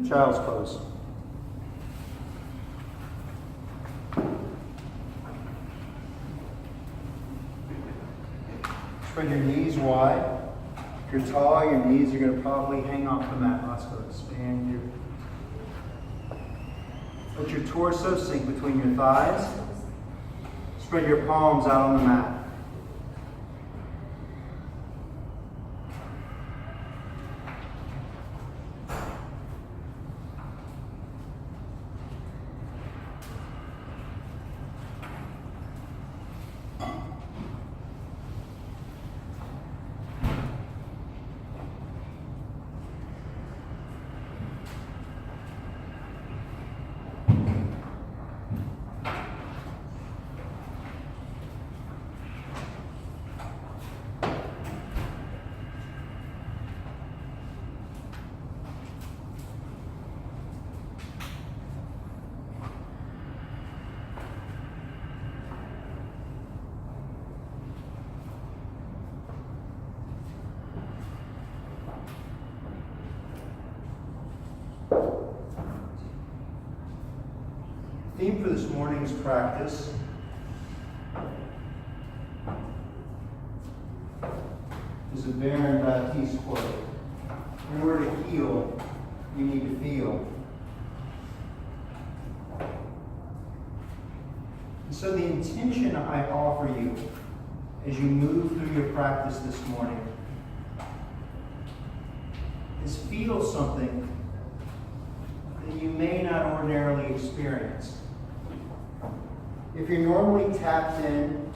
Child's pose. Spread your knees wide. If you're tall, your knees are going to probably hang off the mat. Let's go. Expand your. Let your torso sink between your thighs. Spread your palms out on the mat. Theme for this morning's practice is a Baron Baptiste quote. In order to heal, you need to feel. And so the intention I offer you as you move through your practice this morning is feel something that you may not ordinarily experience. If you're normally tapped in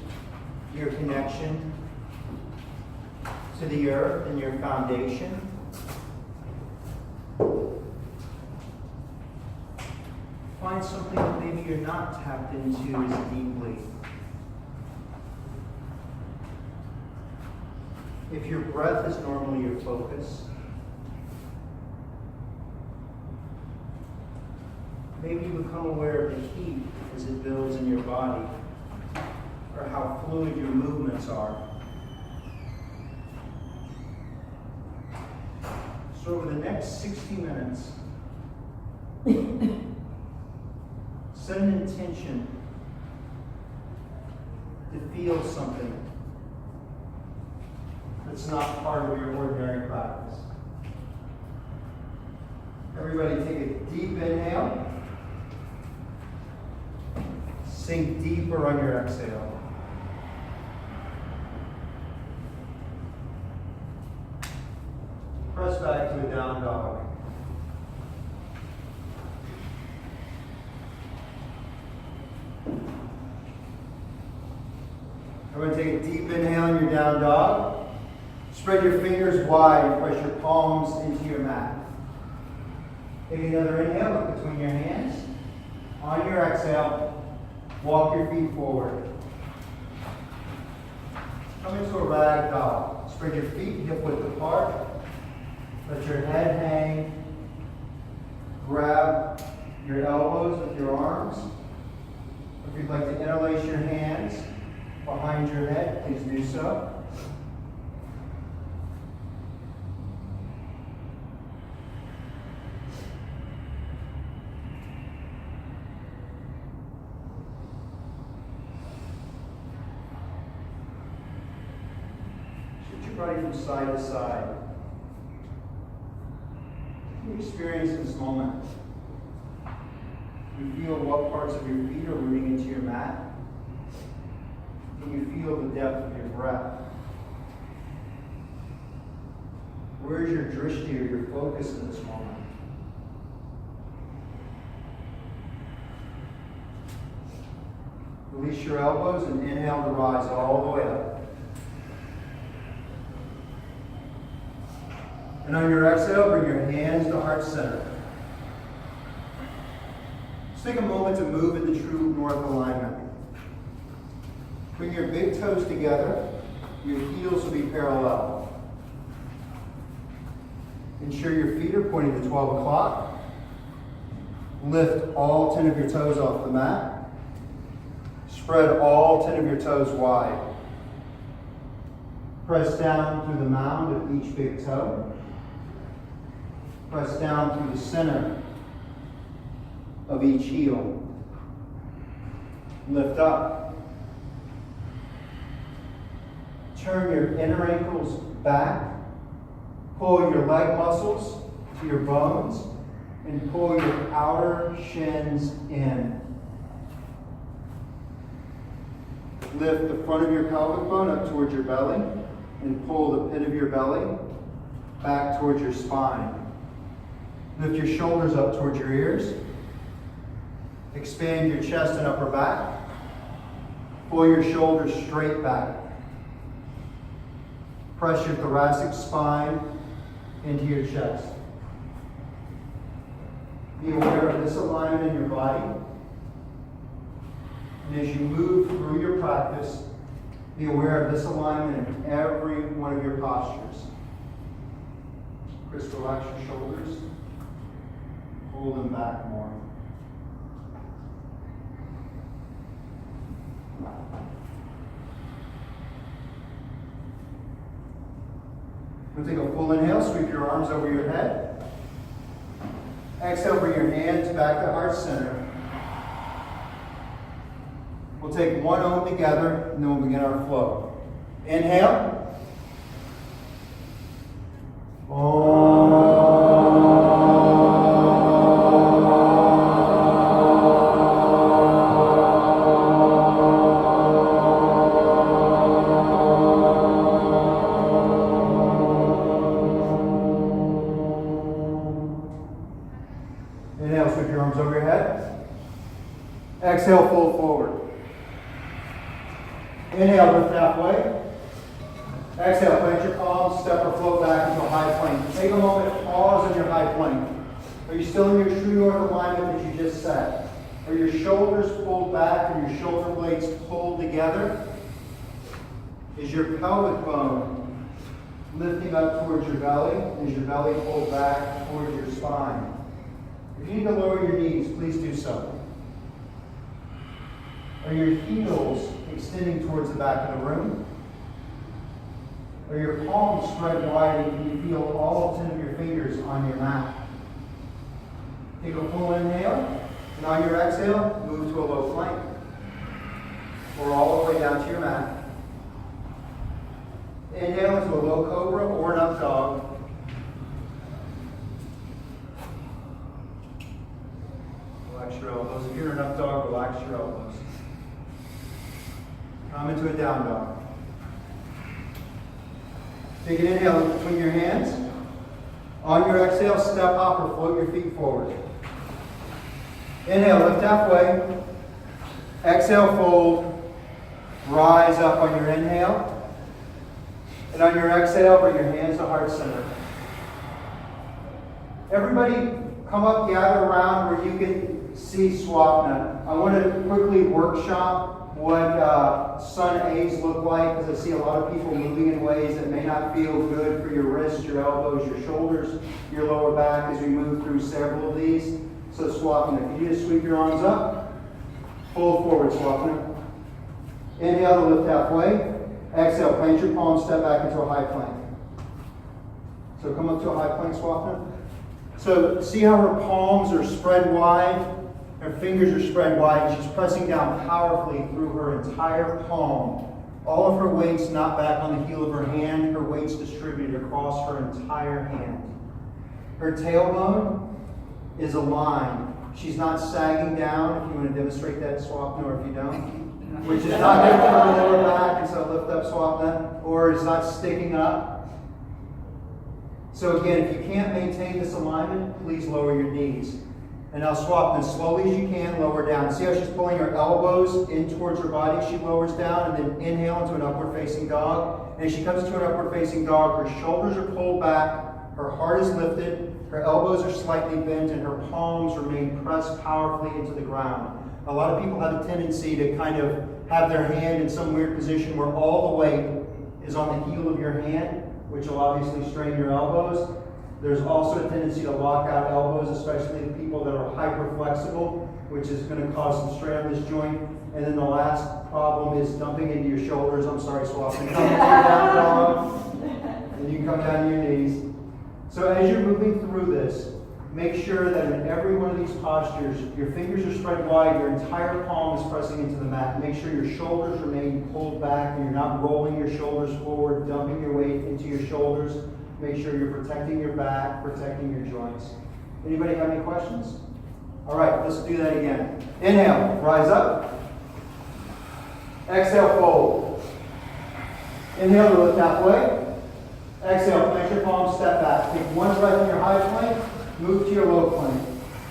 your connection to the earth and your foundation, find something that maybe you're not tapped into as deeply. If your breath is normally your focus, maybe you become aware of the heat as it builds in your body, or how fluid your movements are. So over the next 60 minutes, set an intention to feel something that's not part of your ordinary practice. Everybody take a deep inhale. Sink deeper on your exhale. Press back to a down dog. Everyone take a deep inhale in your down dog. Spread your fingers wide and press your palms into your mat. Take another inhale, look between your hands. On your exhale, walk your feet forward. Come into a rag doll. Spread your feet hip width apart. Let your head hang. Grab your elbows with your arms. If you'd like to interlace your hands behind your head, please do so. Body from side to side. Can you experience this moment? You feel what parts of your feet are rooting into your mat. Can you feel the depth of your breath? Where is your drishti or your focus in this moment? Release your elbows and inhale to rise all the way up. And on your exhale, bring your hands to heart center. Just take a moment to move in the true north alignment. Bring your big toes together. Your heels will be parallel. Ensure your feet are pointing to 12 o'clock. Lift all 10 of your toes off the mat. Spread all 10 of your toes wide. Press down through the mound of each big toe. Press down through the center of each heel. Lift up. Turn your inner ankles back. Pull your leg muscles to your bones and pull your outer shins in. Lift the front of your pelvic bone up towards your belly and pull the pit of your belly back towards your spine. Lift your shoulders up towards your ears. Expand your chest and upper back. Pull your shoulders straight back. Press your thoracic spine into your chest. Be aware of this alignment in your body. And as you move through your practice, be aware of this alignment in every one of your postures. Chris, relax your shoulders. Pull them back more. We'll take a full inhale, sweep your arms over your head. Exhale, bring your hands back to heart center. We'll take one Om together, and then we'll begin our flow. Inhale. Inhale, sweep your arms over your head. Exhale, fold forward. Inhale, lift halfway. Exhale, plant your palms, step or float back into a high plank. Take a moment to pause in your high plank. Are you still in your true north alignment that you just set? Are your shoulders pulled back and your shoulder blades pulled together? Is your pelvic bone lifting up towards your belly? Is your belly pulled back towards your spine? If you need to lower your knees, please do so. Are your heels extending towards the back of the room? Are your palms spread wide and can you feel all 10 of your fingers on your mat? Take a full inhale, and on your exhale, move to a low plank. Or all the way down to your mat. Inhale into a low cobra or an up dog. Relax your elbows. If you're in an up dog, relax your elbows. Come into a down dog. Take an inhale between your hands. On your exhale, step hop or float your feet forward. Inhale, lift halfway. Exhale, fold. Rise up on your inhale. And on your exhale, bring your hands to heart center. Everybody come up, gather around where you can see Swapna. I want to quickly workshop what sun A's look like, because I see a lot of people moving in ways that may not feel good for your wrists, your elbows, your shoulders, your lower back as we move through several of these. So Swapna, if you just sweep your arms up, fold forward, Swapna. Inhale to lift halfway. Exhale, plant your palms, step back into a high plank. So come up to a high plank, Swapna. So see how her palms are spread wide? Her fingers are spread wide, and she's pressing down powerfully through her entire palm. All of her weight's not back on the heel of her hand. Her weight's distributed across her entire hand. Her tailbone is aligned. She's not sagging down, if you want to demonstrate that, Swapna, or if you don't. Which is not good for her lower back, and so lift up, Swapna. Or it's not sticking up. So again, if you can't maintain this alignment, please lower your knees. And now Swapna, as slowly as you can, lower down. See how she's pulling her elbows in towards her body? She lowers down, and then inhale into an upward-facing dog. And as she comes to an upward-facing dog, her shoulders are pulled back, her heart is lifted, her elbows are slightly bent, and her palms remain pressed powerfully into the ground. A lot of people have a tendency to kind of have their hand in some weird position where all the weight is on the heel of your hand, which will obviously strain your elbows. There's also a tendency to lock out elbows, especially the people that are hyper-flexible, which is going to cause some strain on this joint. And then the last problem is dumping into your shoulders. I'm sorry, Swapna. Come into your down dog, and you can come down to your knees. So as you're moving through this, make sure that in every one of these postures, your fingers are spread wide, your entire palm is pressing into the mat. Make sure your shoulders remain pulled back and you're not rolling your shoulders forward, dumping your weight into your shoulders. Make sure you're protecting your back, protecting your joints. Anybody have any questions? All right, let's do that again. Inhale, rise up. Exhale, fold. Inhale to lift halfway. Exhale, plant your palms, step back. Take one breath in your high plank, move to your low plank.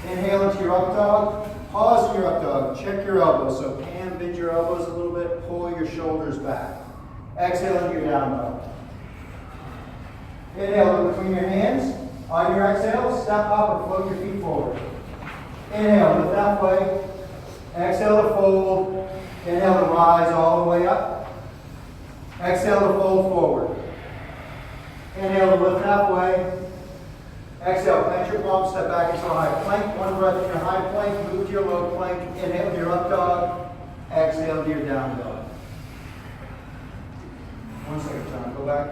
Inhale into your up dog. Pause in your up dog. Check your elbows. So can bend your elbows a little bit, pull your shoulders back. Exhale into your down dog. Inhale between your hands. On your exhale, step up or float your feet forward. Inhale, lift halfway. Exhale to fold. Inhale to rise all the way up. Exhale to fold forward. Inhale to lift halfway. Exhale, plant your palms, step back into a high plank. One breath in your high plank, move to your low plank. Inhale to your up dog. Exhale to your down dog. 1 second, John. Go back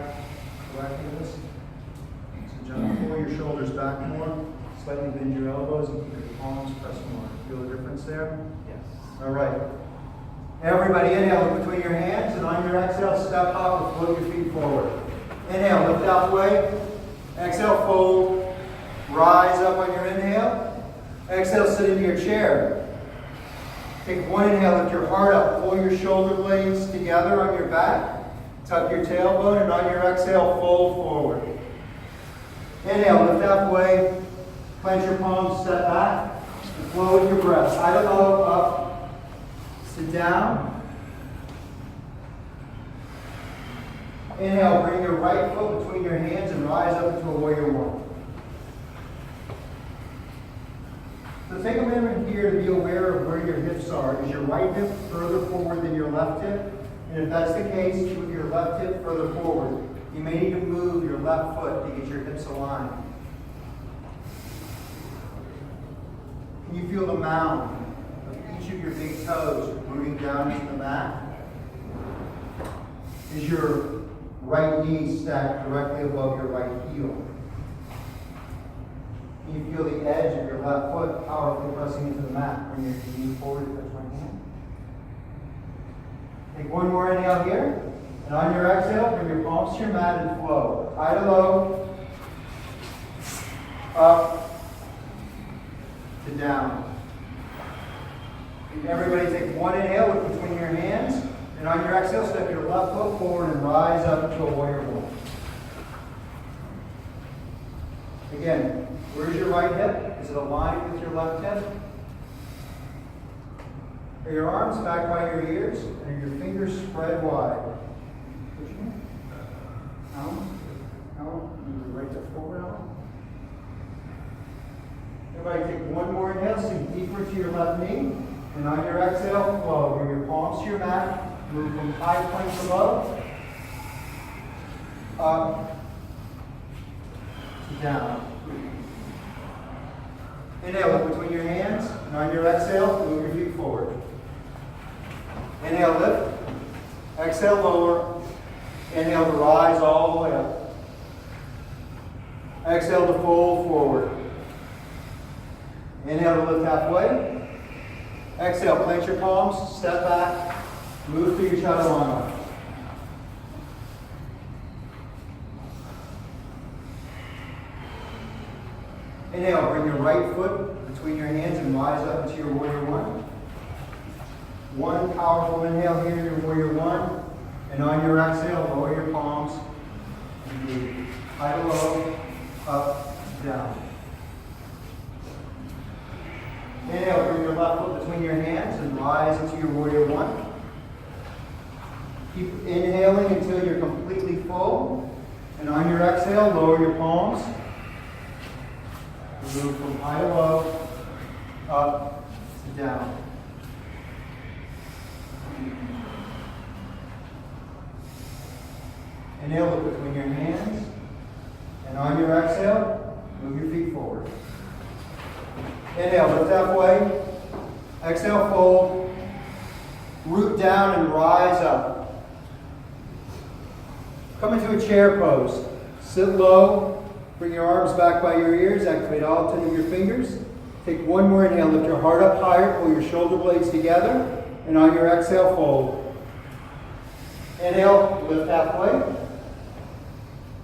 into this. So John, pull your shoulders back more. Slightly bend your elbows and keep your palms pressed more. Feel the difference there? Yes. All right. Everybody inhale between your hands, and on your exhale, step up or float your feet forward. Inhale, lift halfway. Exhale, fold. Rise up on your inhale. Exhale, sit into your chair. Take one inhale, lift your heart up. Pull your shoulder blades together on your back. Tuck your tailbone, and on your exhale, fold forward. Inhale, lift halfway. Plant your palms, step back. And flow with your breath. Side to low, up. Sit down. Inhale, bring your right foot between your hands and rise up into a warrior one. So take a minute here to be aware of where your hips are. Is your right hip further forward than your left hip? And if that's the case, move your left hip further forward. You may need to move your left foot to get your hips aligned. Can you feel the mound of each of your big toes rooting down into the mat? Is your right knee stacked directly above your right heel? Can you feel the edge of your left foot powerfully pressing into the mat? Bring your knee forward, touch my hand. Take one more inhale here. And on your exhale, bring your palms to your mat and flow. High to low. Up. To down. And everybody take one inhale, look between your hands. And on your exhale, step your left foot forward and rise up to a warrior one. Again, where's your right hip? Is it aligned with your left hip? Are your arms back by your ears? And are your fingers spread wide? Push your hand. Move your right hip forward, Alan. Everybody take one more inhale, sink deeper to your left knee. And on your exhale, flow. Bring your palms to your mat. Move from high plank to low. Up. To down. Inhale, look between your hands. And on your exhale, move your feet forward. Inhale, lift. Exhale, lower. Inhale to rise all the way up. Exhale to fold forward. Inhale to lift halfway. Exhale, plant your palms, step back, move through your chaturanga. Inhale, bring your right foot between your hands and rise up into your warrior one. One powerful inhale here in your warrior one. And on your exhale, lower your palms. And move high to low, up, down. Inhale, bring your left foot between your hands and rise into your warrior one. Keep inhaling until you're completely full. And on your exhale, lower your palms. Move from high to low, up to down. Inhale, look between your hands. And on your exhale, move your feet forward. Inhale, lift halfway. Exhale, fold. Root down and rise up. Come into a chair pose. Sit low, Bring your arms back by your ears. Activate all 10 of your fingers. Take one more inhale. Lift your heart up higher. Pull your shoulder blades together. And on your exhale, fold. Inhale, lift halfway.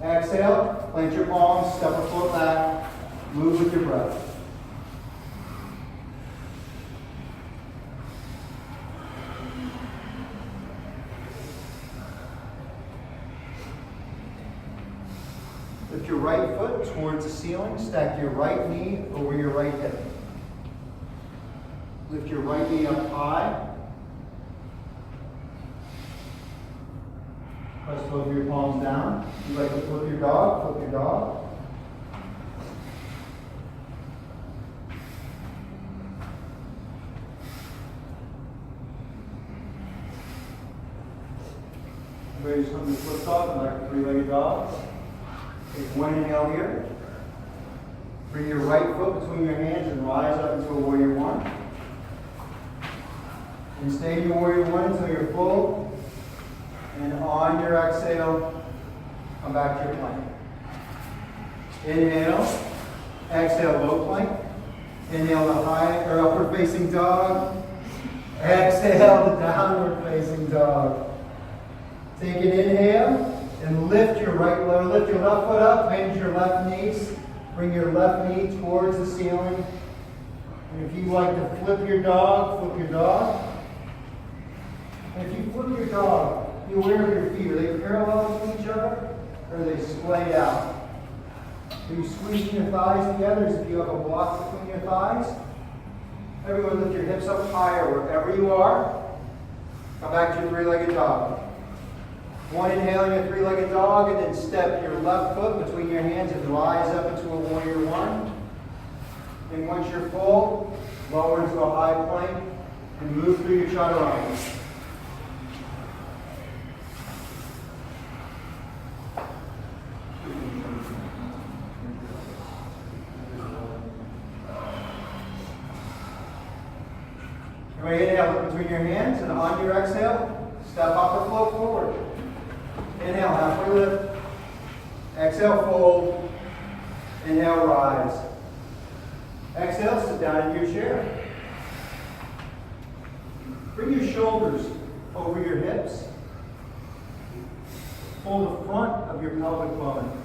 Exhale, plant your palms, step a foot back. Move with your breath. Lift your right foot towards the ceiling. Stack your right knee over your right hip. Lift your right knee up high. Press both of your palms down. If you like to flip your dog, flip your dog. Everybody just come to flip dog and like a three-legged dog. Take one inhale here. Bring your right foot between your hands and rise up into a warrior one. And stay in your warrior one until you're full. And on your exhale, come back to your plank. Inhale. Exhale, low plank. Inhale, the high or upward facing dog. Exhale, the downward facing dog. Take an inhale and lift your left foot up, bend your left knees. Bring your left knee towards the ceiling. And if you like to flip your dog, flip your dog. And if you flip your dog, be aware of your feet. Are they parallel to each other? Or are they splayed out? Are you squeezing your thighs together as if you have a block between your thighs? Everyone lift your hips up higher wherever you are. Come back to your three-legged dog. One inhale in your three-legged dog, and then step your left foot between your hands and rise up into a warrior one. And once you're full, lower into a high plank and move through your chaturanga. Everybody inhale, look between your hands, and on your exhale, step up or float forward. Inhale, halfway lift. Exhale, fold. Inhale, rise. Exhale, sit down in your chair. Bring your shoulders over your hips. Pull the front of your pelvic bone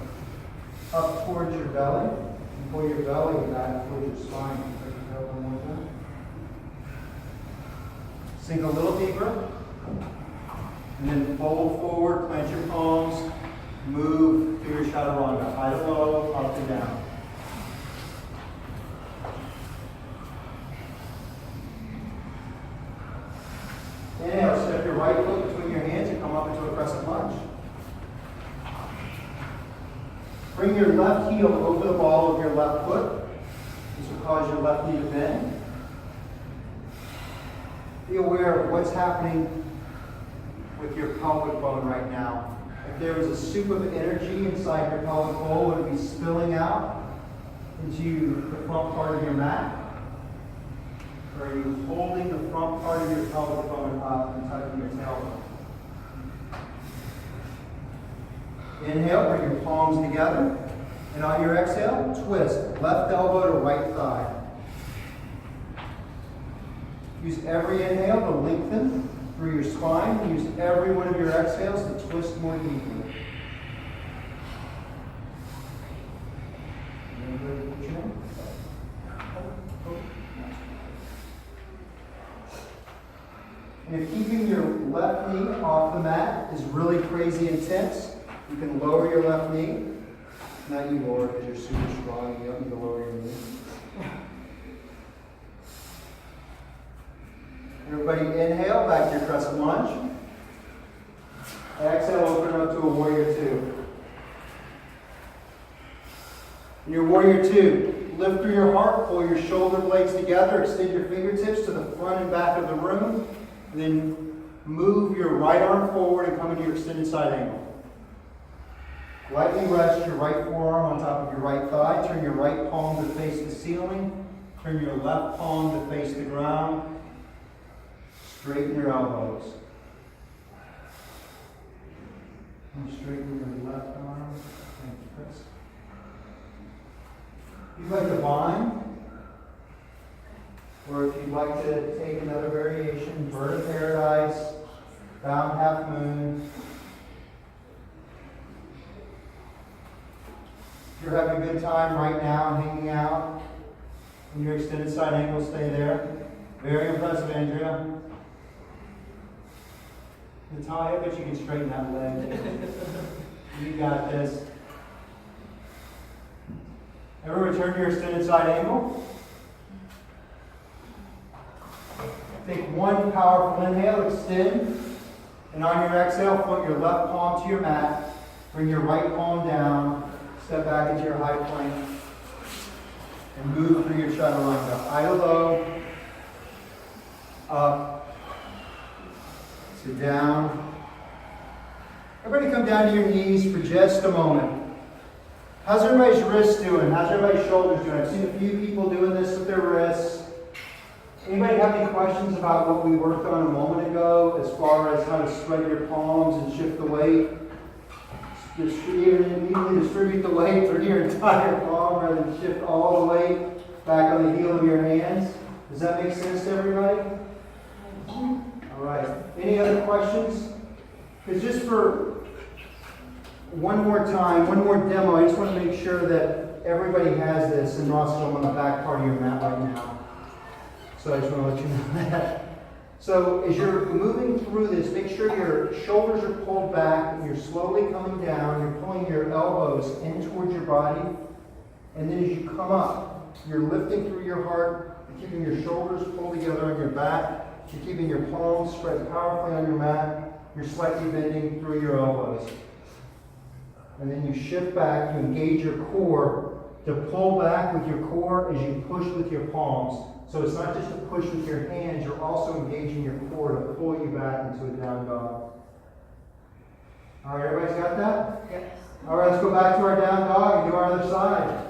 up towards your belly. And pull your belly back towards your spine. One more time. Sink a little deeper. And then fold forward, plant your palms, move through your chaturanga, high to low, up and down. Inhale, step your right foot between your hands and come up into a crescent lunge. Bring your left heel over the ball of your left foot. This will cause your left knee to bend. Be aware of what's happening with your pelvic bone right now. If there was a soup of energy inside your pelvic bowl, would it be spilling out into the front part of your mat? Or are you holding the front part of your pelvic bone up and tucking your tailbone? Inhale, bring your palms together. And on your exhale, twist left elbow to right thigh. Use every inhale to lengthen through your spine. Use every one of your exhales to twist more deeply. And if keeping your left knee off the mat is really crazy intense, you can lower your left knee. Not you, Laura, because you're super strong. You don't need to lower your knee. Everybody inhale, back to your crescent lunge. Exhale, open up to a warrior two. In your warrior two, lift through your heart, pull your shoulder blades together, extend your fingertips to the front and back of the room, and then move your right arm forward and come into your extended side angle. Lightly rest your right forearm on top of your right thigh. Turn your right palm to face the ceiling. Turn your left palm to face the ground. Straighten your elbows. And straighten your left arm. Thank you, Chris. If you'd like to bind, or if you'd like to take another variation, bird of paradise, bound half moon. If you're having a good time right now hanging out in your extended side angle, stay there. Very impressive, Andrea. Natalia, but you can straighten that leg. You got this. Ever return to your extended side angle? Take one powerful inhale, extend, and on your exhale, put your left palm to your mat, bring your right palm down, step back into your high plank, and move through your chaturanga. Ida low, up, to down. Everybody come down to your knees for just a moment. How's everybody's wrists doing? How's everybody's shoulders doing? I've seen a few people doing this with their wrists. Anybody have any questions about what we worked on a moment ago as far as how to spread your palms and shift the weight? Evenly distribute the weight through your entire palm rather than shift all the weight back on the heel of your hands. Does that make sense to everybody? All right. Any other questions? Because just for one more time, one more demo, I just want to make sure that everybody has this, and Ross, I'm on the back part of your mat right now. So I just want to let you know that. So as you're moving through this, make sure your shoulders are pulled back and you're slowly coming down. You're pulling your elbows in towards your body. And then as you come up, you're lifting through your heart. You're keeping your shoulders pulled together on your back. You're keeping your palms spread powerfully on your mat. You're slightly bending through your elbows. And then you shift back, you engage your core to pull back with your core as you push with your palms. So it's not just a push with your hands, you're also engaging your core to pull you back into a down dog. All right, everybody's got that? Yes. All right, let's go back to our down dog and do our other side.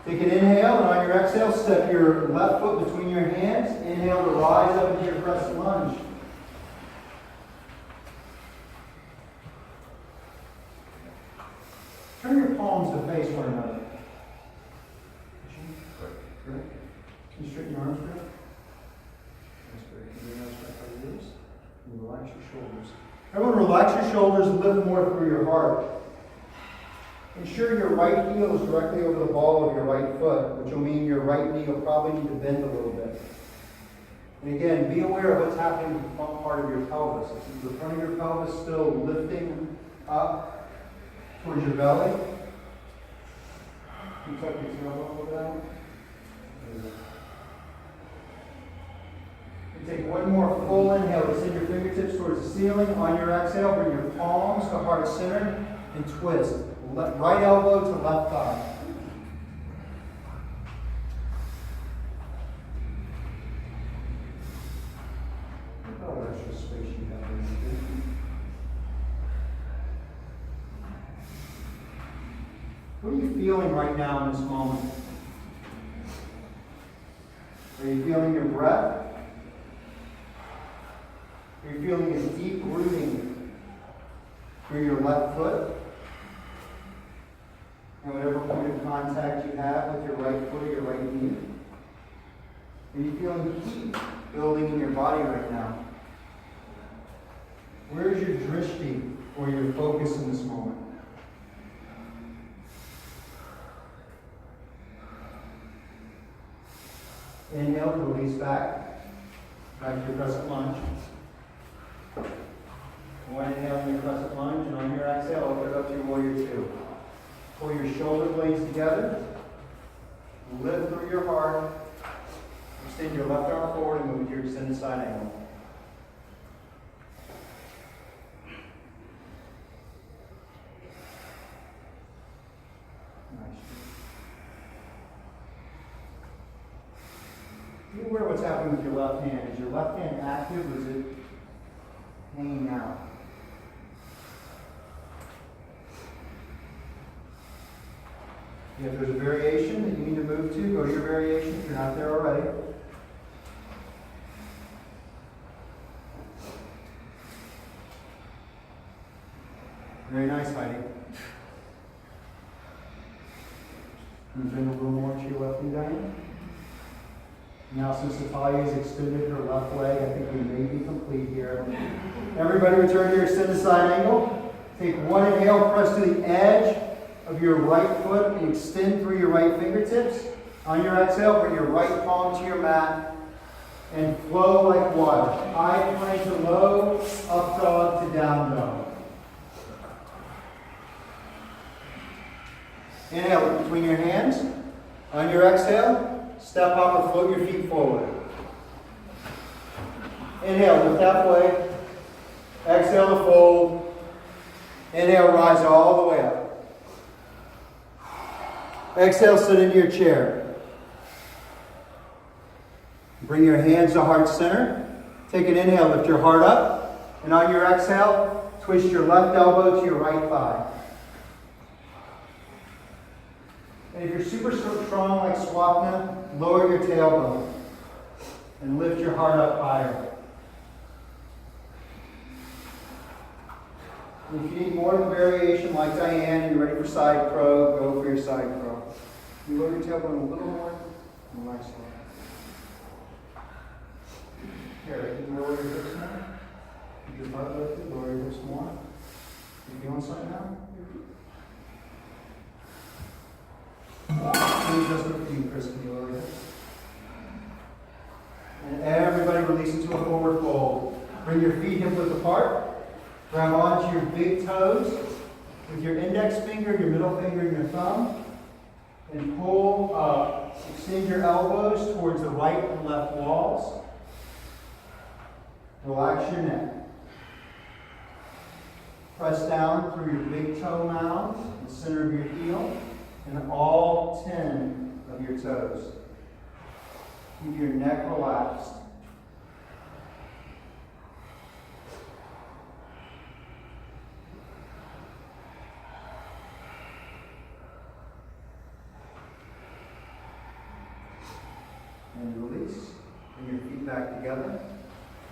Take an inhale, and on your exhale, step your left foot between your hands. Inhale to rise up into your crescent lunge. Turn your palms to face one another. Good. Can you straighten your arms, Greg? That's great. Can you stretch our ribs? And relax your shoulders. Everyone, relax your shoulders and lift more through your heart. Ensure your right heel is directly over the ball of your right foot, which will mean your right knee will probably need to bend a little bit. And again, be aware of what's happening in the front part of your pelvis. Is the front of your pelvis still lifting up towards your belly? Can you tuck your tailbone over that? You take one more full inhale. Extend your fingertips towards the ceiling. On your exhale, bring your palms to heart center and twist. Right elbow to left thigh. Look at all the extra space you have there. What are you feeling right now in this moment? Are you feeling your breath? Are you feeling a deep rooting through your left foot? And whatever point of contact you have with your right foot or your right knee? Are you feeling heat building in your body right now? Where is your drishti, or your focus in this moment? Inhale to release back to your crescent lunge. One inhale in your crescent lunge, and on your exhale, open it up to your warrior two. Pull your shoulder blades together, lift through your heart, extend your left arm forward and move to your extended side angle. Be aware of what's happening with your left hand. Is your left hand active, or is it hanging out? If there's a variation that you need to move to, go to your variation if you're not there already. Very nice, Heidi. And bring a little more to your left knee down. Now, since Natalia has extended her left leg, I think we may be complete here. Everybody return to your extended side angle. Take one inhale, press to the edge of your right foot and extend through your right fingertips. On your exhale, bring your right palm to your mat and flow like water. I plank to low, up dog to down dog. Inhale between your hands. On your exhale, step up or float your feet forward. Inhale, lift halfway. Exhale to fold. Inhale, rise all the way up. Exhale, sit into your chair. Bring your hands to heart center. Take an inhale, lift your heart up. And on your exhale, twist your left elbow to your right thigh. And if you're super strong like Swapna, lower your tailbone and lift your heart up higher. And if you need more of a variation like Diane and you're ready for side crow, go for your side crow. You lower your tailbone a little more and relax slow. Here, you can lower your hips more. Keep your butt lifted, lower your hips more. You feeling something now? Just look at you, Chris, can you lower your hips? And everybody release into a forward fold. Bring your feet hip width apart. Grab onto your big toes with your index finger, your middle finger, and your thumb. And pull up. Extend your elbows towards the right and left walls. Relax your neck. Press down through your big toe mound, the center of your heel, and all 10 of your toes. Keep your neck relaxed. And release. Bring your feet back together.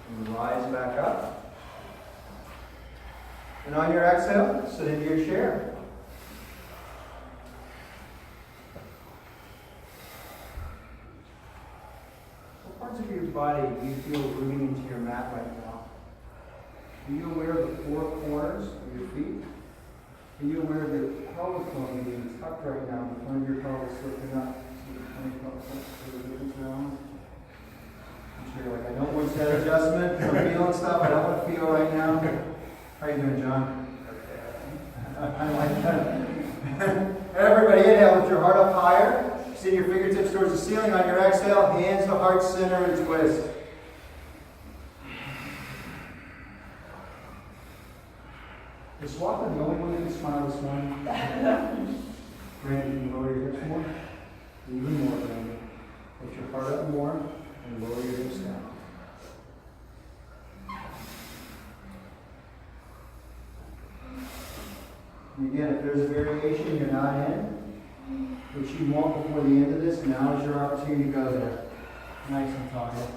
And rise back up. And on your exhale, sit into your chair. What parts of your body do you feel rooting into your mat right now? Are you aware of the four corners of your feet? Are you aware of your pelvic bone being tucked right now? The front of your pelvis lifting up. See the front of your pelvis now? You're like, I don't want that adjustment. I'm feeling stuff I don't want to feel right now. How are you doing, John? I like that. Everybody inhale with your heart up higher. Send your fingertips towards the ceiling. On your exhale, hands to heart center and twist. Is Swapna the only one that can smile this morning? Brandon, can you lower your hips more? Even more, Brandon. Lift your heart up more. And lower your hips down. And again, if there's a variation you're not in, which you want before the end of this, now is your opportunity to go there. Nice and Natalia.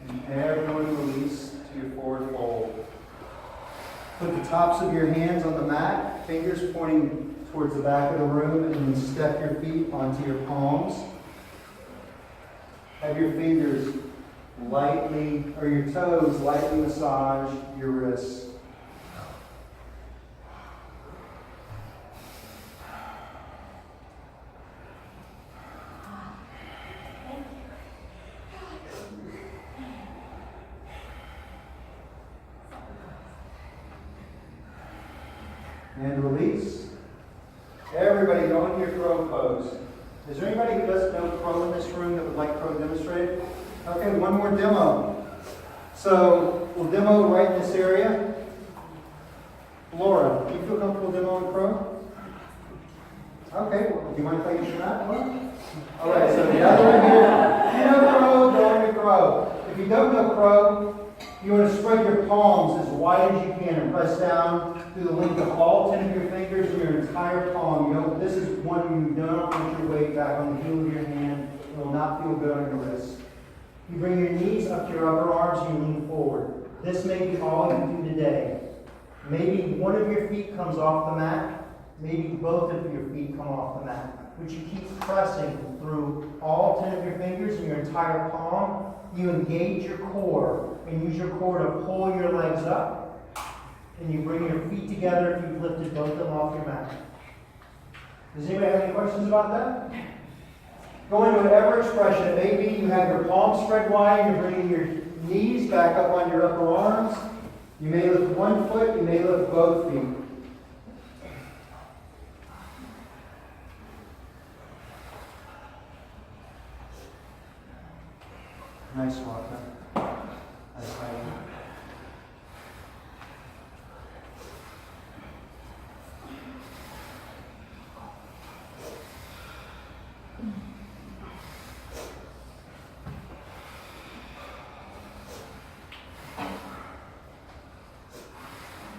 And everyone release to your forward fold. Put the tops of your hands on the mat, fingers pointing towards the back of the room, and then step your feet onto your palms. Have your fingers lightly, or your toes lightly massage your wrists. And release. Everybody go into your crow pose. Is there anybody who doesn't know crow in this room that would like crow demonstrated? Okay, one more demo. So we'll demo right in this area. Laura, do you feel comfortable demoing crow? Okay, well, do you mind playing your mat, Laura? All right, so the other one here. If you know crow, go into crow. If you don't know crow, you want to spread your palms as wide as you can and press down through the length of all 10 of your fingers and your entire palm. You know, this is one you don't want your weight back on the heel of your hand. It will not feel good on your wrist. You bring your knees up to your upper arms and you lean forward. This may be all you do today. Maybe one of your feet comes off the mat. Maybe both of your feet come off the mat. But you keep pressing through all 10 of your fingers and your entire palm. You engage your core and use your core to pull your legs up. And you bring your feet together if you've lifted both of them off your mat. Does anybody have any questions about that? Go into whatever expression. Maybe you have your palms spread wide, you're bringing your knees back up on your upper arms. You may lift one foot, you may lift both feet. Nice walk, huh? Nice fighting.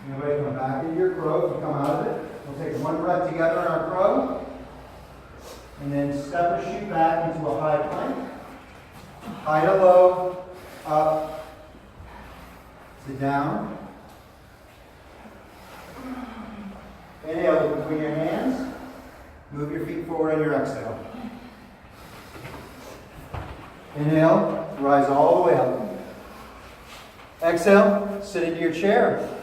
Anybody come back into your crow. If you come out of it, we'll take one breath together in our crow. And then step or shoot back into a high plank. High to low, up to down. Inhale between your hands. Move your feet forward on your exhale. Inhale, rise all the way up. Exhale, sit into your chair.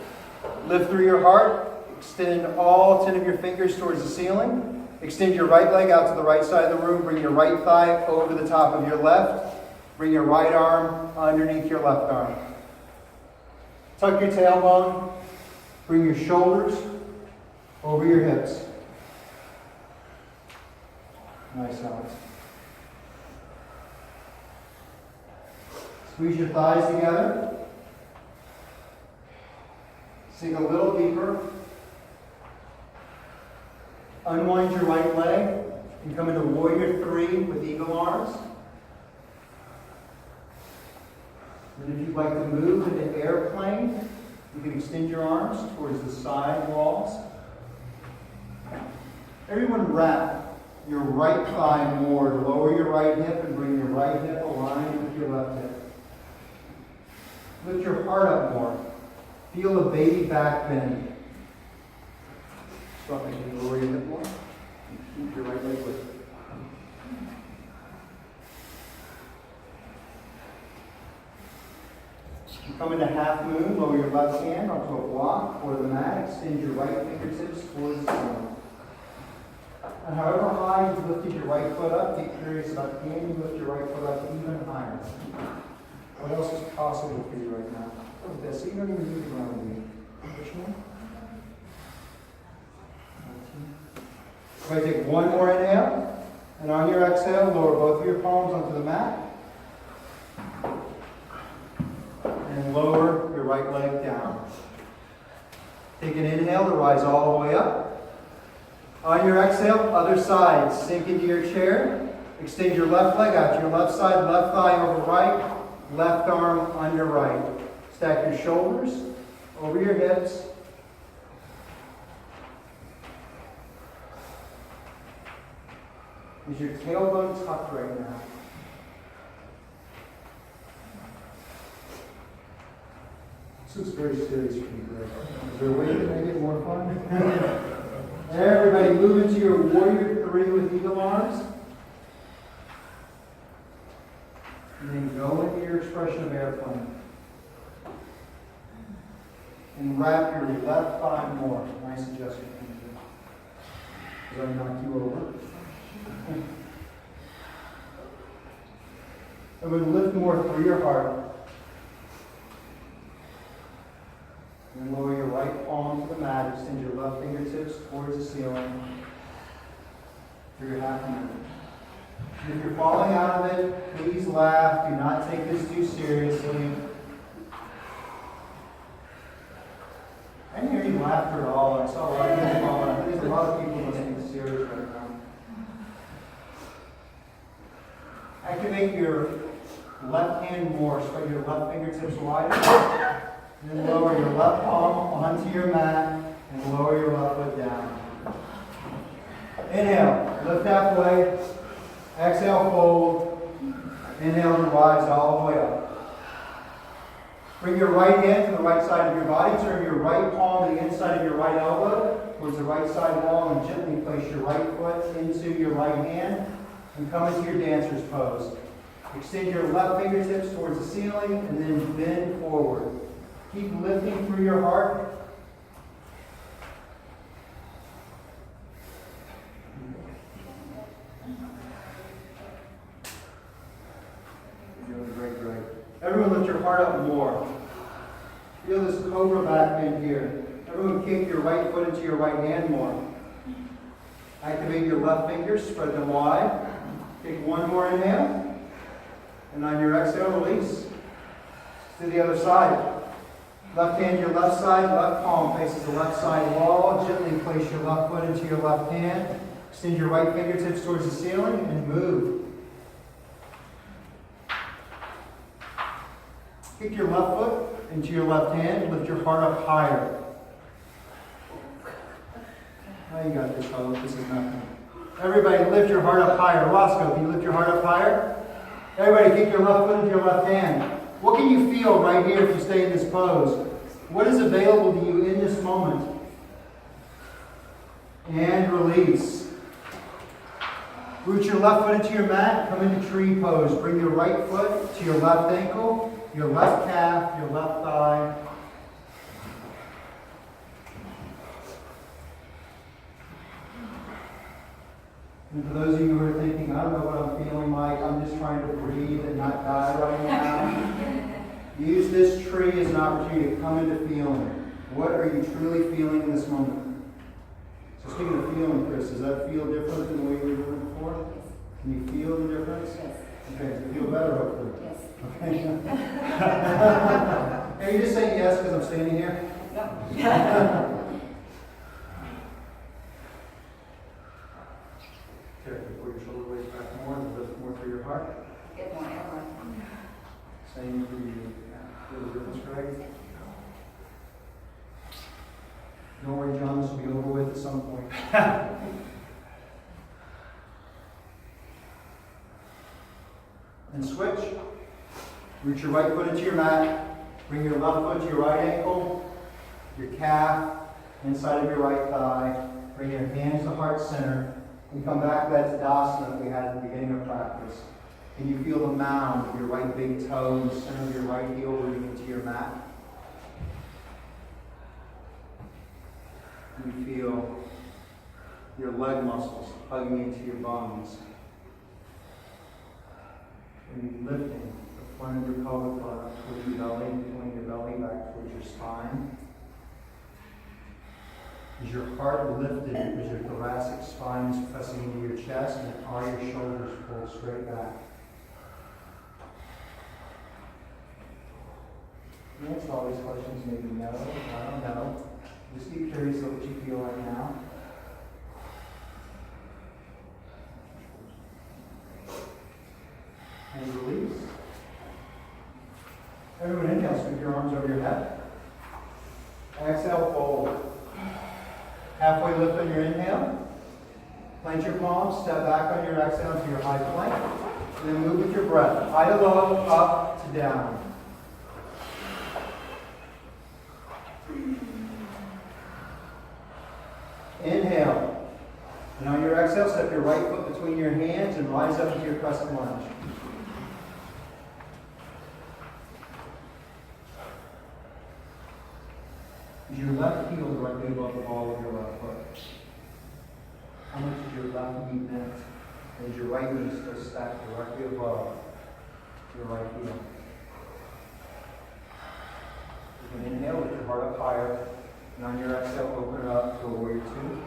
Lift through your heart. Extend all 10 of your fingers towards the ceiling. Extend your right leg out to the right side of the room. Bring your right thigh over the top of your left. Bring your right arm underneath your left arm. Tuck your tailbone. Bring your shoulders over your hips. Nice, Alex. Squeeze your thighs together. Sink a little deeper. Unwind your right leg and come into Warrior 3 with eagle arms. And if you'd like to move into airplane, you can extend your arms towards the side walls. Everyone wrap your right thigh more to lower your right hip and bring your right hip aligned with your left hip. Lift your heart up more. Feel the baby back bend. Stop making lower your hip more. Keep your right leg lifted. You come into half moon, lower your left hand onto a block or the mat. Extend your right fingertips towards the ceiling. And however high you've lifted your right foot up, get curious about can you lift your right foot up even higher? What else is possible for you right now? Look at this. So you don't even move around with me. Push more. We're going to take one more inhale. And on your exhale, lower both of your palms onto the mat. And lower your right leg down. Take an inhale to rise all the way up. On your exhale, other side, sink into your chair. Extend your left leg out to your left side, left thigh over right, left arm under right. Stack your shoulders over your hips. Is your tailbone tucked right now? This is very serious for you, Greg. Is there a way to make it more fun? Everybody move into your Warrior 3 with eagle arms. And then go into your expression of airplane. And wrap your left thigh more. Nice adjustment. As I knock you over. And we lift more through your heart. And lower your right palm to the mat. Extend your left fingertips towards the ceiling. For your half minute. And if you're falling out of it, please laugh. Do not take this too seriously. I didn't hear any laughter at all. I saw a lot of people falling. I think there's a lot of people listening serious right now. Activate your left hand more. Spread your left fingertips wider. And then lower your left palm onto your mat and lower your left foot down. Inhale, lift halfway. Exhale, fold. Inhale to rise all the way up. Bring your right hand to the right side of your body. Turn your right palm to the inside of your right elbow towards the right side wall and gently place your right foot into your right hand and come into your dancer's pose. Extend your left fingertips towards the ceiling and then bend forward. Keep lifting through your heart. You're doing great, great. Everyone lift your heart up more. Feel this cobra back bend here. Everyone kick your right foot into your right hand more. Activate your left fingers, spread them wide. Take one more inhale. And on your exhale, release. To the other side. Left hand, your left side, left palm faces the left side wall. Gently place your left foot into your left hand. Extend your right fingertips towards the ceiling and move. Kick your left foot into your left hand. Lift your heart up higher. Now you got this, fellow. This is nothing. Everybody lift your heart up higher. Roscoe, can you lift your heart up higher? Everybody kick your left foot into your left hand. What can you feel right here if you stay in this pose? What is available to you in this moment? And release. Root your left foot into your mat. Come into tree pose. Bring your right foot to your left ankle, your left calf, your left thigh. And for those of you who are thinking, I don't know what I'm feeling like, I'm just trying to breathe and not die right now. Use this tree as an opportunity to come into feeling. What are you truly feeling in this moment? So speaking of feeling, Chris, does that feel different than the way we were doing before? Can you feel the difference? Yes. Okay, does it feel better, hopefully? Yes. Okay. Are you just saying yes because I'm standing here? No. Carefully pull your shoulder blades back more and lift more through your heart. Get more air. Same for you. Feel the difference, Greg? Don't worry, John, this will be over with at some point. And switch. Reach your right foot into your mat. Bring your left foot to your right ankle, your calf, inside of your right thigh. Bring your hands to heart center. And come back to that Tadasana that we had at the beginning of practice. Can you feel the mound of your right big toe in the center of your right heel rooting into your mat? Can you feel your leg muscles hugging into your bones? And you lifting the front of your pelvic bone up towards your belly, pulling your belly back towards your spine. Is your heart lifted because your thoracic spine is pressing into your chest, and are your shoulders pulled straight back? The answer to all these questions may be no, I don't know. Just be curious about what you feel right now. And release. Everyone inhale, sweep your arms over your head. Exhale, fold. Halfway lift on your inhale. Plant your palms, step back on your exhale into your high plank. And then move with your breath. High to low, up to down. Inhale. And on your exhale, step your right foot between your hands and rise up into your crescent lunge. Is your left heel directly above the ball of your left foot? How much is your left knee bent? And is your right knee still stacked directly above your right heel? You can inhale with your heart up higher. And on your exhale, open it up to a warrior two.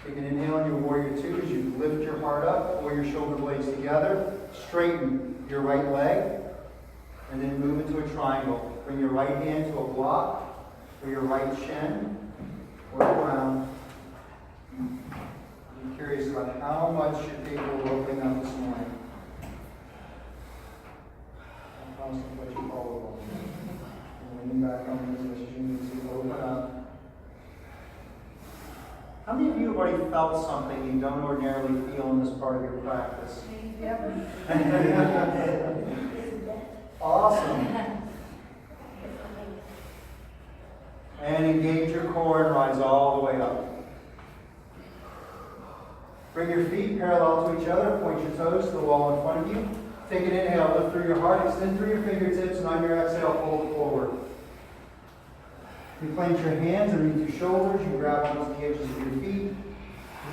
Take an inhale on your warrior two as you lift your heart up, pull your shoulder blades together, straighten your right leg, and then move into a triangle. Bring your right hand to a block for your right shin or the ground. I'm curious about how much you're capable of opening up this morning. I promise to put you forward. Leaning back on this as you need to open up. How many of you have already felt something you don't ordinarily feel in this part of your practice? Yep. Awesome. And engage your core and rise all the way up. Bring your feet parallel to each other. Point your toes to the wall in front of you. Take an inhale, lift through your heart, extend through your fingertips, and on your exhale, fold forward. You plant your hands underneath your shoulders. You grab onto the edges of your feet.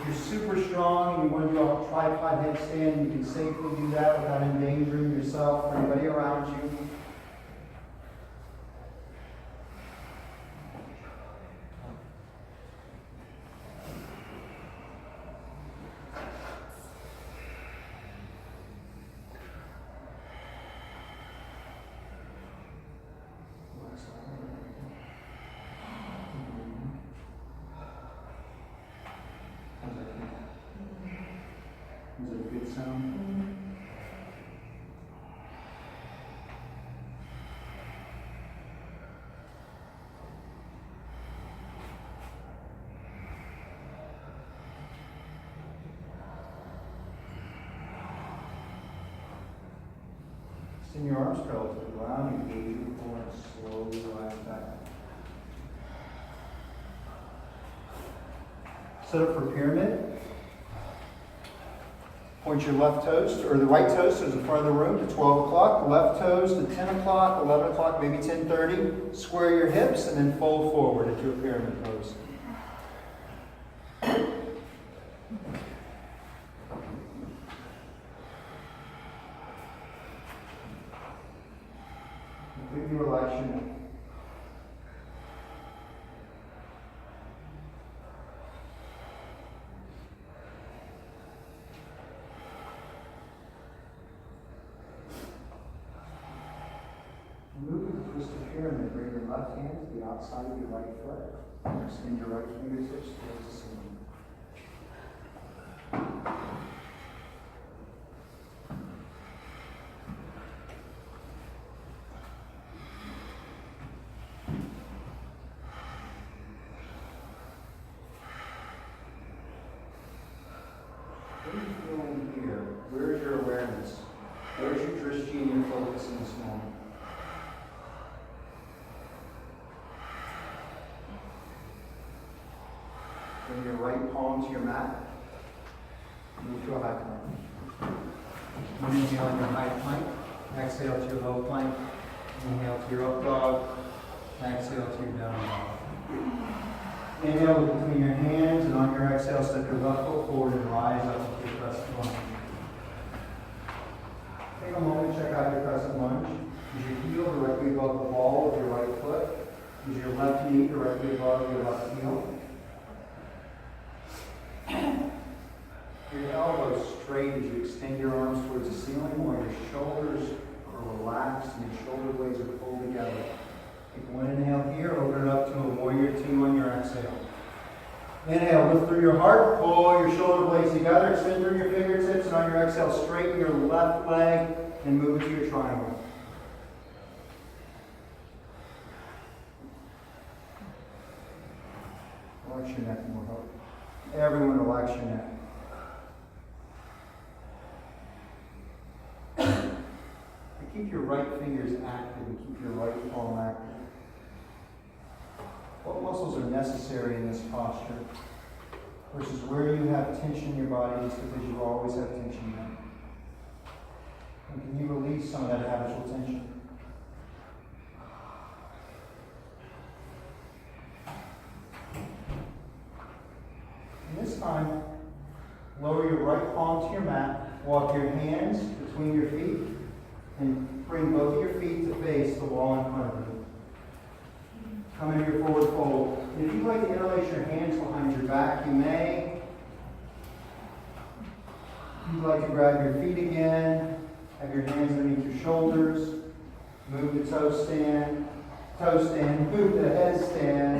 If you're super strong and you want to do a tripod headstand, you can safely do that without endangering yourself or anybody around you. Is it a good sound? Extend your arms parallel to the ground, engage your core and slowly rise back. Set up for pyramid. Point your left toes, or the right toes to the front of the room to 12 o'clock, the left toes to 10 o'clock, 11 o'clock, maybe 10:30. Square your hips and then fold forward into a pyramid pose. Completely relax your neck. Move the twisted pyramid. Bring your left hand to the outside of your right foot. Extend your right fingertips towards the ceiling. What are you feeling here? Where is your awareness? Where's your drishti and your focus in this moment? Bring your right palm to your mat. Move to a high plank. Inhale on your high plank. Exhale to your low plank. Inhale to your up dog. Exhale to your down dog. Inhale between your hands, and on your exhale, step your left foot forward and rise up to your crescent lunge. Take a moment to check out your crescent lunge. Is your heel directly above the ball of your right foot? Is your left knee directly above your left heel? Your elbows straight as you extend your arms towards the ceiling, while your shoulders are relaxed and your shoulder blades are pulled together. Take one inhale here, open it up to a warrior two on your exhale. Inhale, lift through your heart, pull your shoulder blades together, extend through your fingertips, and on your exhale, straighten your left leg and move it to your triangle. Relax your neck more. Everyone relax your neck. Keep your right fingers active and keep your right palm active. What muscles are necessary in this posture versus where you have tension in your body just because you always have tension there? And can you release some of that habitual tension? And this time, lower your right palm to your mat, walk your hands between your feet, and bring both of your feet to face the wall in front of you. Come into your forward fold. And if you'd like to interlace your hands behind your back, you may. If you'd like to grab your feet again, have your hands underneath your shoulders, move the toe stand, move the headstand.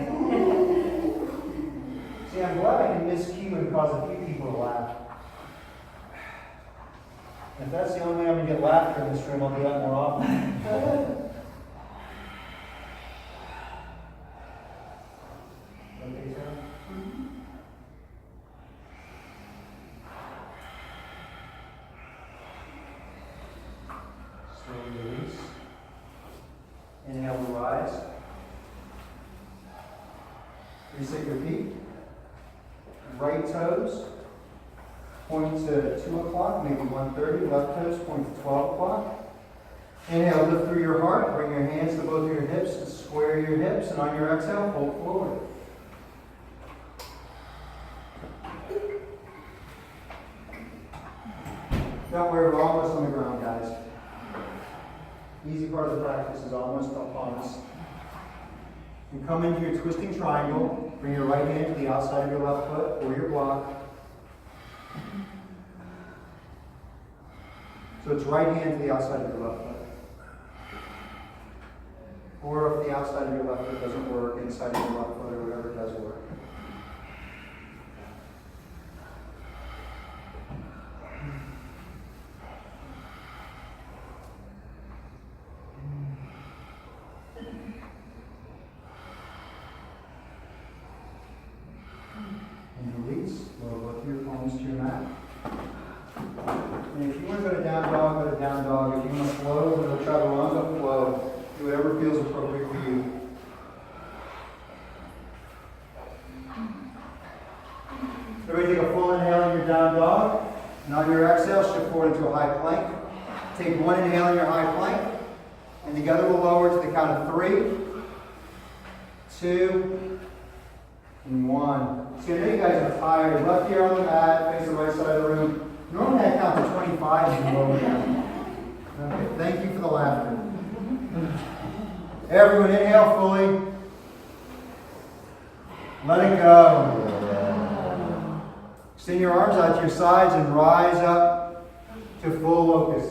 See, I'm glad I can miscue and cause a few people to laugh. If that's the only way I'm going to get laughter in this room, I'll do that more often. Okay, Sarah? Slowly release. Inhale to rise. Reset your feet. Right toes point to 2 o'clock, maybe 1:30. Left toes point to 12 o'clock. Inhale, lift through your heart. Bring your hands to both of your hips and square your hips. And on your exhale, fold forward. Don't worry, we're almost on the ground, guys. Easy part of the practice is almost upon us. You come into your twisting triangle. Bring your right hand to the outside of your left foot or your block. So it's right hand to the outside of your left foot. Or if the outside of your left foot doesn't work, inside of your left foot or whatever does work. And release. Lower both your palms to your mat. And if you want to go to down dog, go to down dog. If you want to flow, go to chaturanga, flow. Do whatever feels appropriate for you. Everybody take a full inhale in your down dog. And on your exhale, shift forward into a high plank. Take one inhale in your high plank. And together we'll lower to the count of 3, 2, and 1. So I know you guys are tired. Left ear on the mat, face the right side of the room. Normally I count to 25 and you lower down. Okay, thank you for the laughter. Everyone inhale fully. Let it go. Extend your arms out to your sides and rise up to full locust.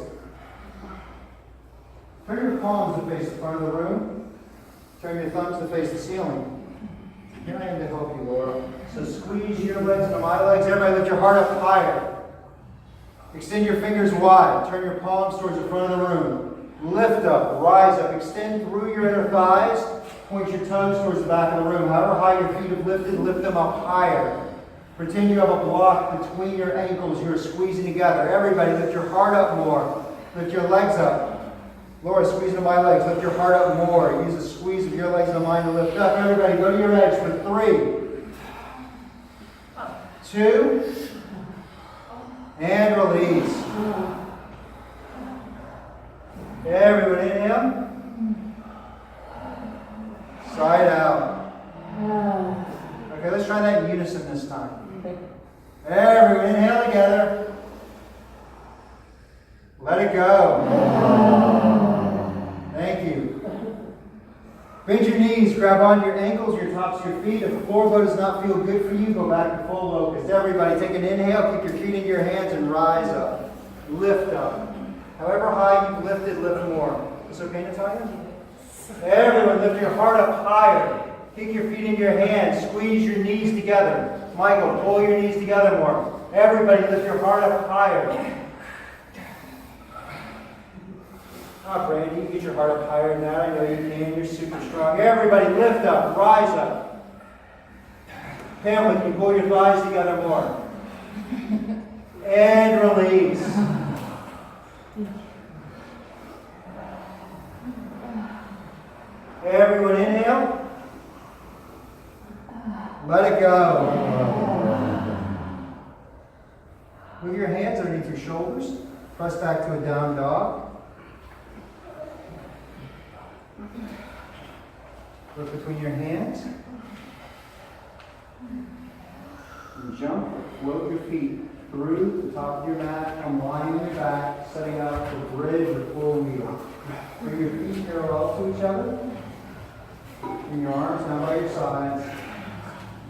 Turn your palms to face the front of the room. Turn your thumbs to face the ceiling. Here I am to help you, Laura. So squeeze your legs into my legs. Everybody lift your heart up higher. Extend your fingers wide. Turn your palms towards the front of the room. Lift up, rise up, extend through your inner thighs. Point your toes towards the back of the room. However high your feet have lifted, lift them up higher. Pretend you have a block between your ankles you're squeezing together. Everybody lift your heart up more. Lift your legs up. Laura, squeeze into my legs. Lift your heart up more. Use a squeeze of your legs and mine to lift up. Everybody, go to your edge for 3, 2, and release. Everyone inhale. Side out. Okay, let's try that in unison this time. Everyone inhale together. Let it go. Thank you. Bend your knees, grab onto your ankles, your tops of your feet. If the floor does not feel good for you, go back to full locust. Everybody take an inhale, keep your feet into your hands and rise up. Lift up. However high you've lifted, lift more. Is this okay, Natalia? Everyone lift your heart up higher. Kick your feet into your hands. Squeeze your knees together. Michael, pull your knees together more. Everybody lift your heart up higher. Brandy, you get your heart up higher than that. I know you can. You're super strong. Everybody lift up. Rise up. Pamela, can you pull your thighs together more? And release. Everyone inhale. Let it go. Move your hands underneath your shoulders. Press back to a down dog. Look between your hands. And jump or float your feet through the top of your mat. Come lying on your back, setting up for bridge or full wheel. Bring your feet parallel to each other. Bring your arms down by your sides.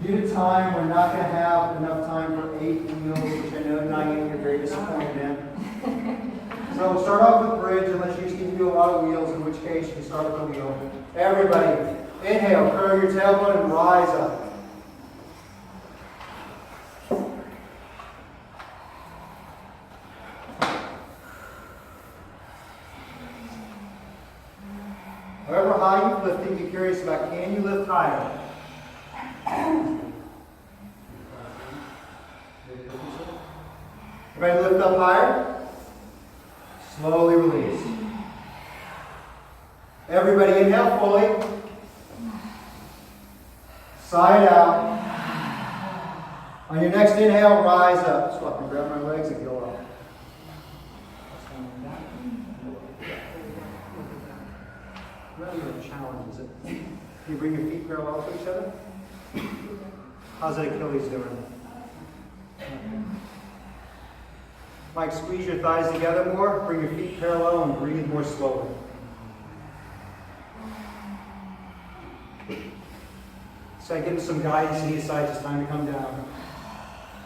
Due to time, we're not going to have enough time for 8 wheels, which I know Diane, you're very disappointed in. So we'll start off with bridge, unless you need to do a lot of wheels, in which case you can start with a wheel. Everybody, inhale, curl your tailbone and rise up. However high you've lifted, be curious about, can you lift higher? Everybody lift up higher. Slowly release. Everybody inhale fully. Side out. On your next inhale, rise up. So I can grab my legs and go up. Really a challenge, is it? Can you bring your feet parallel to each other? How's that Achilles doing? Mike, squeeze your thighs together more. Bring your feet parallel and breathe more slowly. So I give them some guidance to these sides. It's time to come down.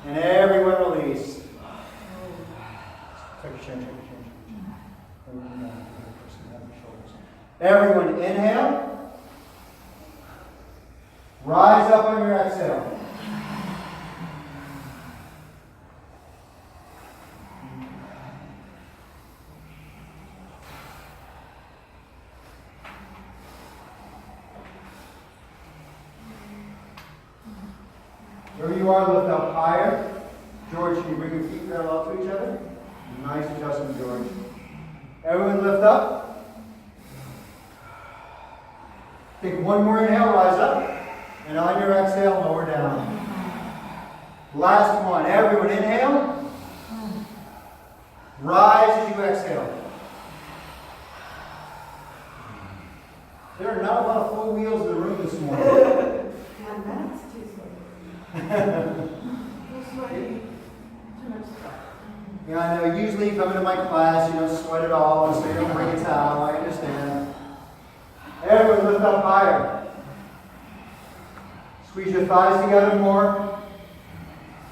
And everyone release. Take a chin. Everyone inhale. Rise up on your exhale. Where you are, lift up higher. George, can you bring your feet parallel to each other? Nice adjustment, George. Everyone lift up. Take one more inhale, rise up. And on your exhale, lower down. Last one. Everyone inhale. Rise as you exhale. There are not a lot of full wheels in the room this morning. Yeah, I know. Usually you come into my class, you don't sweat at all, so you don't bring a towel. I understand. Everyone lift up higher. Squeeze your thighs together more.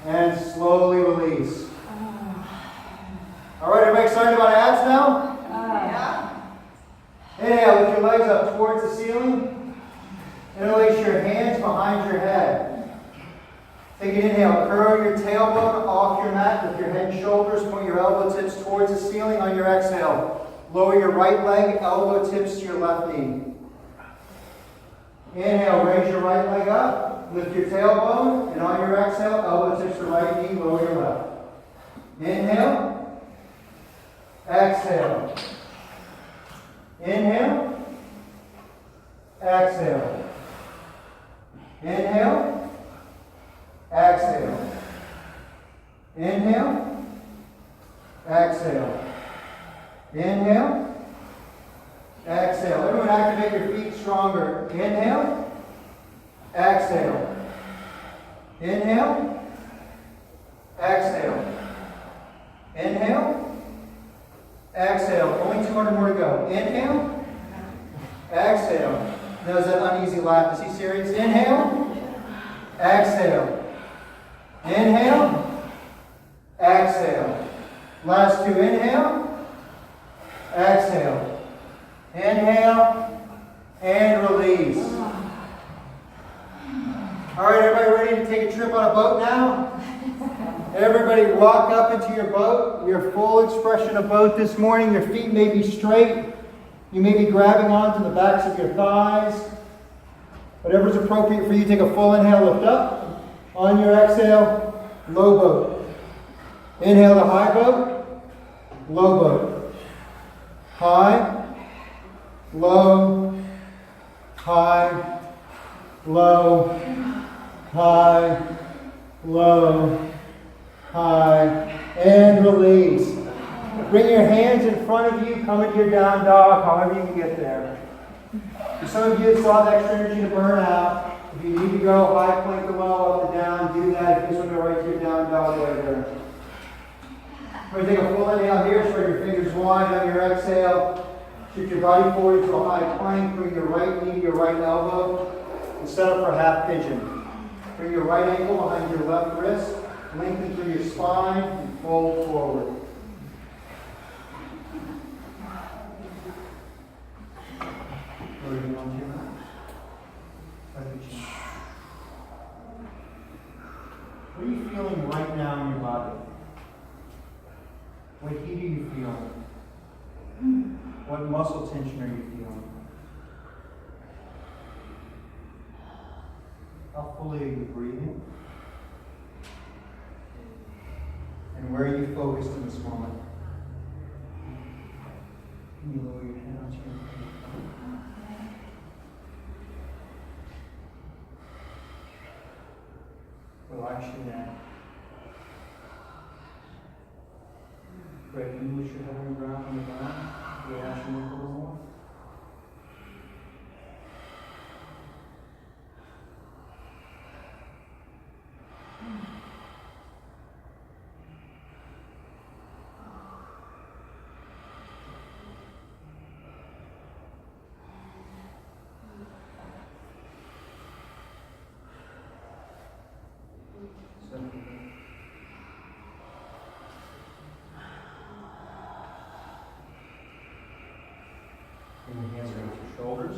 And slowly release. All right, everybody excited about abs now? Yeah. Inhale, lift your legs up towards the ceiling. Interlace your hands behind your head. Take an inhale. Curl your tailbone off your mat with your head and shoulders. Point your elbow tips towards the ceiling on your exhale. Lower your right leg, elbow tips to your left knee. Inhale, raise your right leg up. Lift your tailbone. And on your exhale, elbow tips to right knee, lower your left. Inhale. Exhale. Inhale. Exhale. Inhale. Exhale. Inhale. Exhale. Inhale. Exhale. Everyone activate your feet stronger. Inhale. Exhale. Inhale. Exhale. Inhale. Exhale. Only 200 more to go. Inhale. Exhale. There's that uneasy laugh. Is he serious? Inhale. Exhale. Inhale. Exhale. Last two. Inhale. Exhale. Inhale. And release. All right, everybody ready to take a trip on a boat now? Everybody walk up into your boat. Your full expression of boat this morning. Your feet may be straight. You may be grabbing onto the backs of your thighs. Whatever's appropriate for you, take a full inhale, lift up. On your exhale, low boat. Inhale to high boat, low boat. High, low, high, low, high, low, high, and release. Bring your hands in front of you, come into your down dog, however you can get there. For some of you, still have extra energy to burn out. If you need to go high plank to low, up and down, do that. If you just want to go right to your down dog later. We're going to take a full inhale here, spread your fingers wide on your exhale. Shoot your body forward to a high plank. Bring your right knee to your right elbow. And set up for half pigeon. Bring your right ankle behind your left wrist. Lengthen through your spine and fold forward. What are you feeling right now in your body? What heat are you feeling? What muscle tension are you feeling? How fully are you breathing? And where are you focused in this moment? Can you lower your head onto your feet? relax your neck. Great. You wish your head on the ground, Relax your neck a little more. Bring your hands around your shoulders.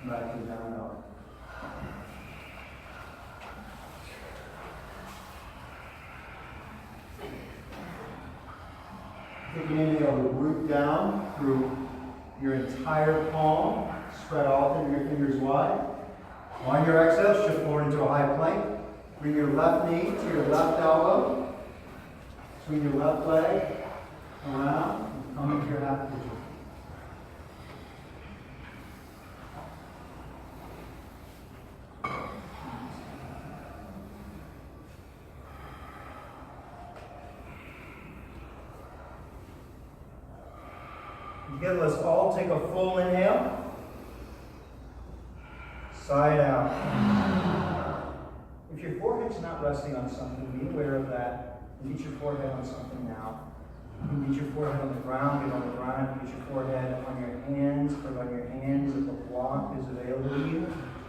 Back to down dog. Take an inhale to root down through your entire palm. Spread all of your fingers wide. On your exhale, shift forward into a high plank. Bring your left knee to your left elbow. Swing your left leg around and come into your half pigeon. Together, let's all take a full inhale. Side out. If your forehead's not resting on something, be aware of that. Get your forehead on something now. You can get your forehead on the ground, get on the ground. Get your forehead on your hands, put it on your hands if a block is available to you. You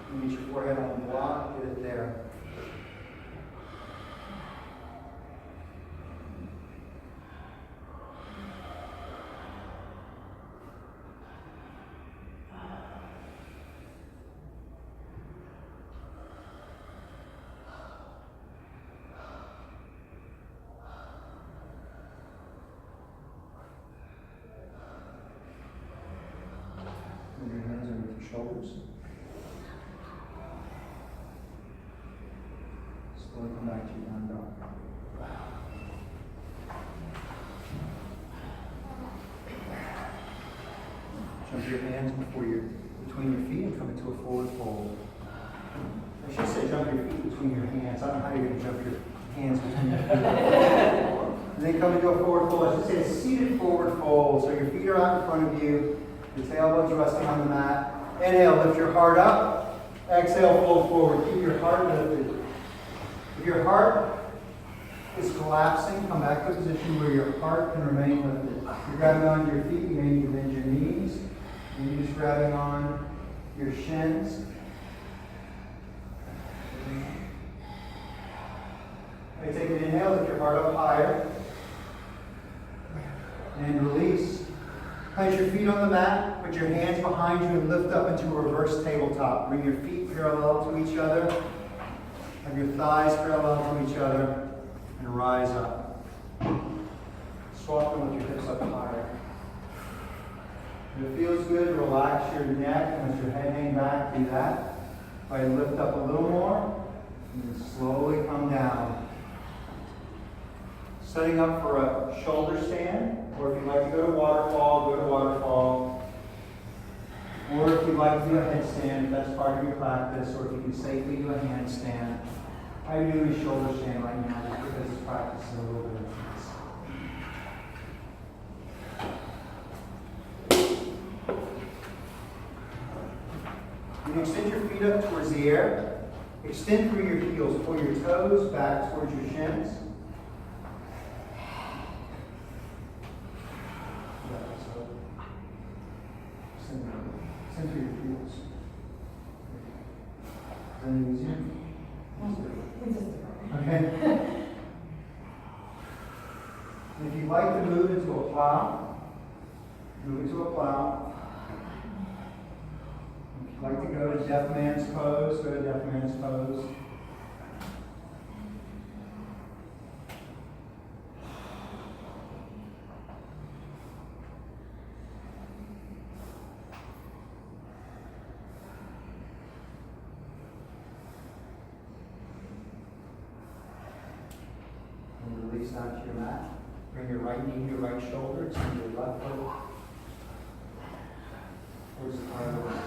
can get your forehead on the block, get it there. Move your hands underneath your shoulders. Slowly come back to your down dog. Jump your hands between your feet and come into a forward fold. I should say jump your feet between your hands. I don't know how you're going to jump your hands between your feet. And then come into a forward fold. I should say a seated forward fold. So your feet are out in front of you. Your tailbone's resting on the mat. Inhale, lift your heart up. Exhale, fold forward. Keep your heart lifted. If your heart is collapsing, come back to a position where your heart can remain lifted. If you're grabbing onto your feet, you may need to bend your knees. Maybe just grabbing on your shins. Okay, take an inhale, lift your heart up higher. And release. Place your feet on the mat, put your hands behind you, and lift up into a reverse tabletop. Bring your feet parallel to each other. Have your thighs parallel to each other. And rise up. Swap them with your hips up higher. If it feels good, relax your neck and let your head hang back. Do that. Try to lift up a little more. And then slowly come down. Setting up for a shoulder stand. Or if you'd like to go to waterfall, go to waterfall. Or if you'd like to do a headstand, if that's part of your practice, or if you can safely do a handstand. I do a shoulder stand right now just because it's practicing a little bit of this. You can extend your feet up towards the air. Extend through your heels. Pull your toes back towards your shins. Extend through your heels. Is that any easier? Okay. If you'd like to move into a plow, move into a plow. If you'd like to go to deaf man's pose, go to deaf man's pose. Release onto your mat. Bring your right knee to your right shoulder. Extend your left foot towards the part of the mat.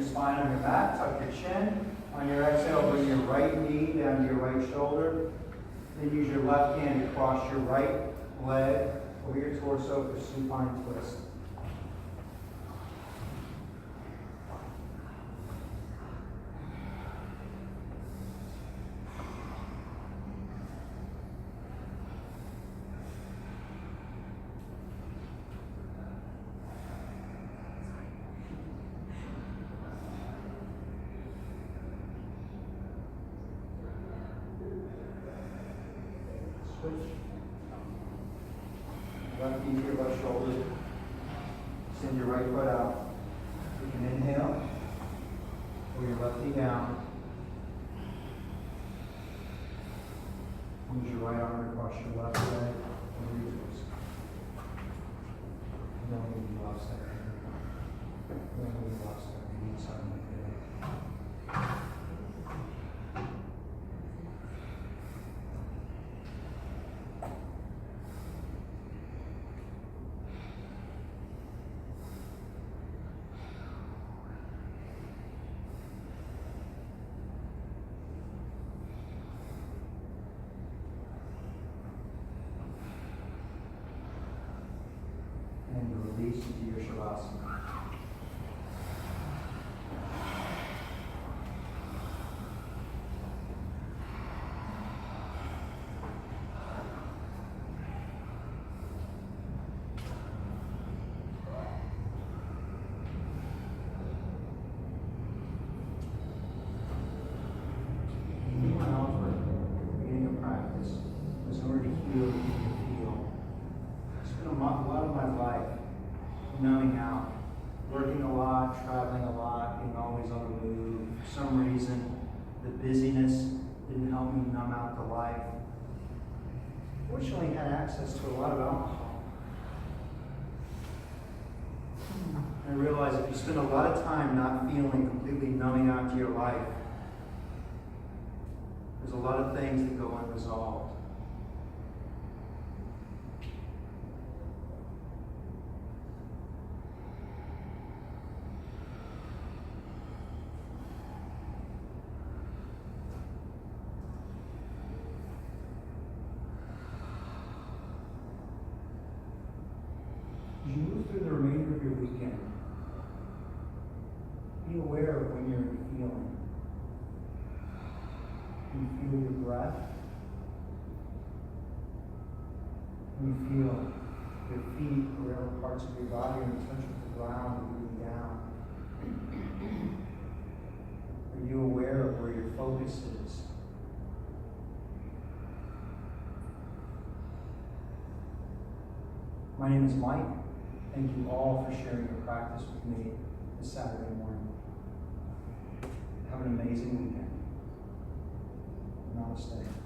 your spine on your back, tuck your chin. On your exhale, bring your right knee down to your right shoulder. Then use your left hand to cross your right leg over your torso for supine twist. Switch. Left knee to your left shoulder. Send your right foot out. You can inhale. Pull your left knee down. Use your right arm to cross your left leg over your twist. Don't move the left side. Don't move the left side. You need something like that. And release into your Shavasana. My offer at the beginning of practice was in order to heal what you feel. I spent a lot of my life numbing out, working a lot, traveling a lot, being always on the move. For some reason, the busyness didn't help me numb out the life. Fortunately, I had access to a lot of alcohol. I realized if you spend a lot of time not feeling, completely numbing out to your life, there's a lot of things that go unresolved. As you move through the remainder of your weekend, be aware of when you're feeling. You feel your breath. You feel your feet or other parts of your body are in touch with the ground and moving down. Are you aware of where your focus is? My name is Mike. Thank you all for sharing your practice with me this Saturday morning. Have an amazing weekend. Namaste.